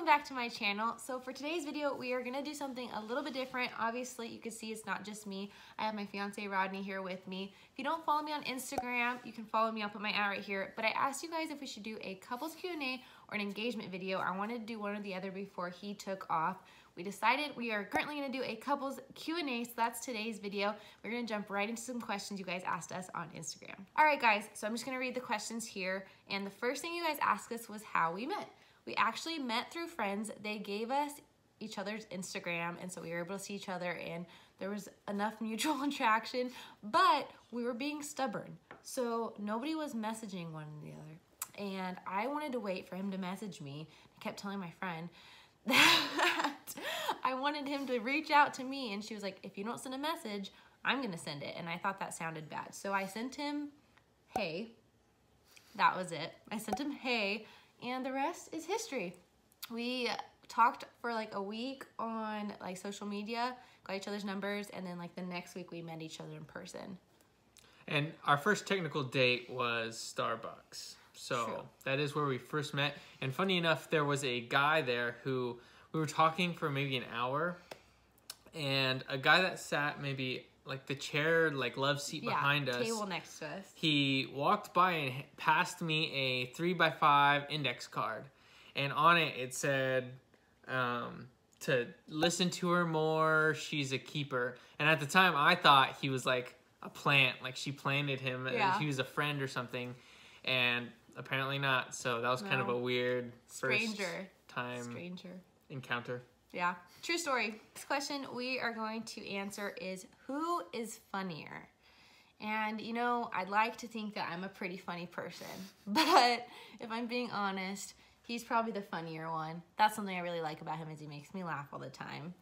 welcome back to my channel. So for today's video, we are gonna do something a little bit different. Obviously, you can see it's not just me. I have my fiance Rodney here with me. If you don't follow me on Instagram, you can follow me. I'll put my ad right here. But I asked you guys if we should do a couples Q&A or an engagement video. I wanted to do one or the other before he took off. We decided we are currently gonna do a couples Q&A, so that's today's video. We're gonna jump right into some questions you guys asked us on Instagram. All right, guys, so I'm just gonna read the questions here. And the first thing you guys asked us was how we met. We actually met through friends. They gave us each other's Instagram, and so we were able to see each other, and there was enough mutual attraction, but we were being stubborn. So nobody was messaging one the other. And I wanted to wait for him to message me. I kept telling my friend that I wanted him to reach out to me, and she was like, if you don't send a message, I'm gonna send it. And I thought that sounded bad. So I sent him, hey, that was it. I sent him, hey, and the rest is history. We talked for like a week on like social media, got each other's numbers, and then like the next week we met each other in person. And our first technical date was Starbucks. So True. That is where we first met. And funny enough, there was a guy there who we were talking for maybe an hour, and a guy that sat maybe like the chair, like love seat behind us. Table next to us. He walked by and passed me a 3x5 index card. And on it, it said to listen to her more, she's a keeper. And at the time, I thought he was like a plant, like she planted him. Yeah. He was a friend or something. And apparently not. So that was kind of a weird first time encounter. Yeah, true story. This question we are going to answer is, who is funnier? And you know, I'd like to think that I'm a pretty funny person, but if I'm being honest, he's probably the funnier one. That's something I really like about him, is he makes me laugh all the time.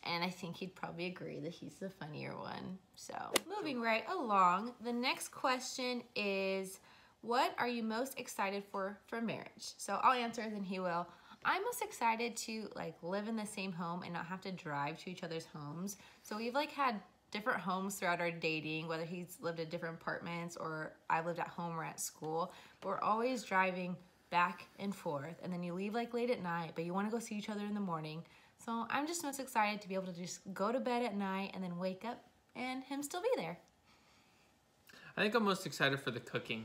And I think he'd probably agree that he's the funnier one. So moving right along, the next question is, what are you most excited for marriage? So I'll answer, then he will. I'm most excited to like live in the same home and not have to drive to each other's homes. So we've like had different homes throughout our dating, whether he's lived in different apartments or I've lived at home or at school, but we're always driving back and forth. And then you leave like late at night, but you want to go see each other in the morning. So I'm just most excited to be able to just go to bed at night and then wake up and him still be there. I think I'm most excited for the cooking.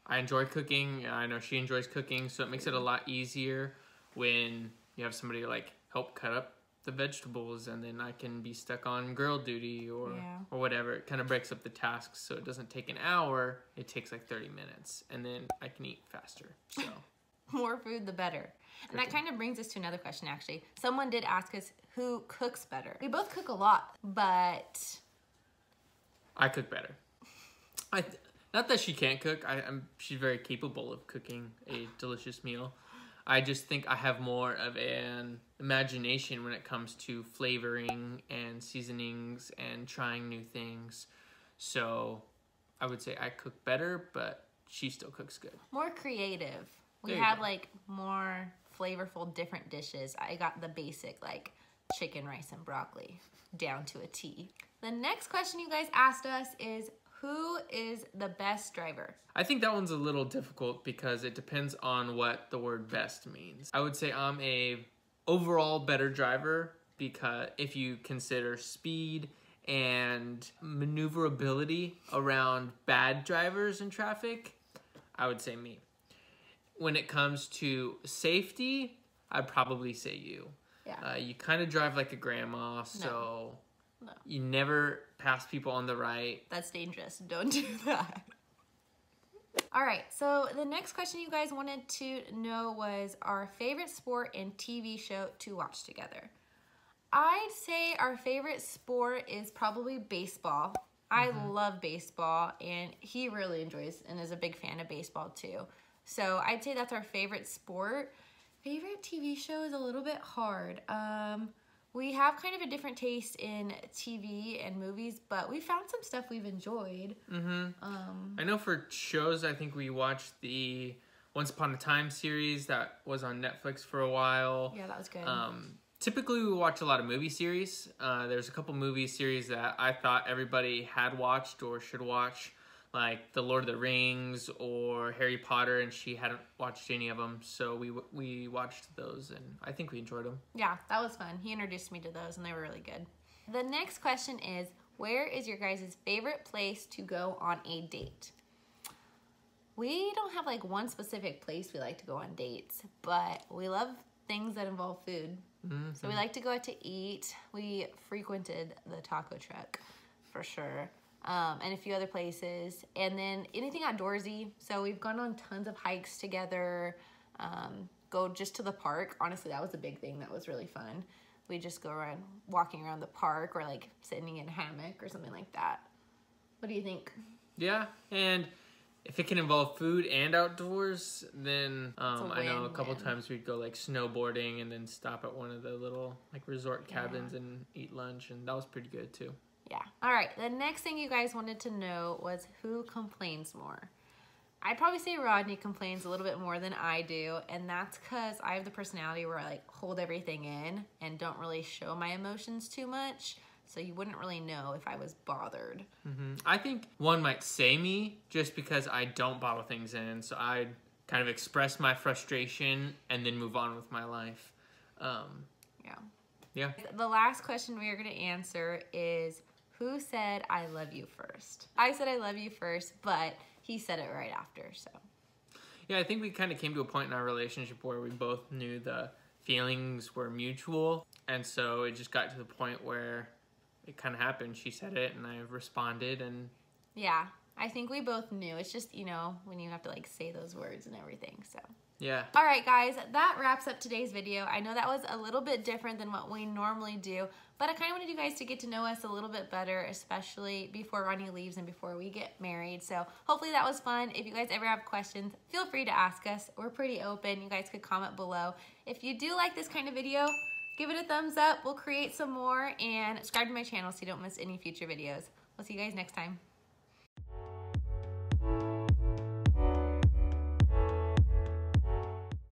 I enjoy cooking. I know she enjoys cooking, so it makes it a lot easier when you have somebody to like help cut up the vegetables, and then I can be stuck on girl duty or whatever. It kind of breaks up the tasks, so it doesn't take an hour. It takes like 30 minutes, and then I can eat faster. So more food, the better. And that kind of brings us to another question, actually. Someone did ask us who cooks better. We both cook a lot, but I cook better. Not that she can't cook. She's very capable of cooking a delicious meal. I just think I have more of an imagination when it comes to flavoring and seasonings and trying new things. So I would say I cook better, but she still cooks good. More creative. We have like more flavorful, different dishes. I got the basic like chicken, rice, and broccoli down to a T. The next question you guys asked us is, who is the best driver? I think that one's a little difficult because it depends on what the word best means. I would say I'm a overall better driver, because if you consider speed and maneuverability around bad drivers in traffic, I would say me. When it comes to safety, I'd probably say you. Yeah. You kind of drive like a grandma, so No. You never pass people on the right. That's dangerous. Don't do that. All right, so the next question you guys wanted to know was our favorite sport and TV show to watch together. I'd say our favorite sport is probably baseball. I love baseball, and he really enjoys and is a big fan of baseball too. So I'd say that's our favorite sport. Favorite TV show is a little bit hard. We have kind of a different taste in TV and movies, but we found some stuff we've enjoyed. I know for shows, I think we watched the Once Upon a Time series that was on Netflix for a while. Yeah, that was good. Typically, we watch a lot of movie series. There's a couple movie series that I thought everybody had watched or should watch, like The Lord of the Rings or Harry Potter, and she hadn't watched any of them, so we watched those, and I think we enjoyed them. Yeah, that was fun. He introduced me to those, and they were really good. The next question is, where is your guys' favorite place to go on a date? We don't have like one specific place we like to go on dates, but we love things that involve food. So we like to go out to eat. We frequented the taco truck for sure, and a few other places. And then anything outdoorsy. So we've gone on tons of hikes together, go just to the park. Honestly, that was a big thing that was really fun. We just go around walking around the park or like sitting in a hammock or something like that. What do you think? Yeah, and if it can involve food and outdoors, then I know a couple times we'd go like snowboarding and then stop at one of the little like resort cabins and eat lunch, and that was pretty good too. Yeah. All right. The next thing you guys wanted to know was who complains more. I'd probably say Rodney complains a little bit more than I do, and that's because I have the personality where I like hold everything in and don't really show my emotions too much. So you wouldn't really know if I was bothered. I think one might say me just because I don't bottle things in. So I'd kind of express my frustration and then move on with my life. Yeah. The last question we are going to answer is, who said I love you first? I said I love you first, but he said it right after, so. Yeah, I think we kind of came to a point in our relationship where we both knew the feelings were mutual. And so it just got to the point where it kind of happened. She said it and I responded, and yeah, I think we both knew. It's just, you know, when you have to like say those words and everything, so. Yeah. All right, guys, that wraps up today's video. I know that was a little bit different than what we normally do, but I kind of wanted you guys to get to know us a little bit better, especially before Rodney leaves and before we get married. So hopefully that was fun. If you guys ever have questions, feel free to ask us. We're pretty open. You guys could comment below. If you do like this kind of video, give it a thumbs up. We'll create some more, and subscribe to my channel so you don't miss any future videos. We'll see you guys next time.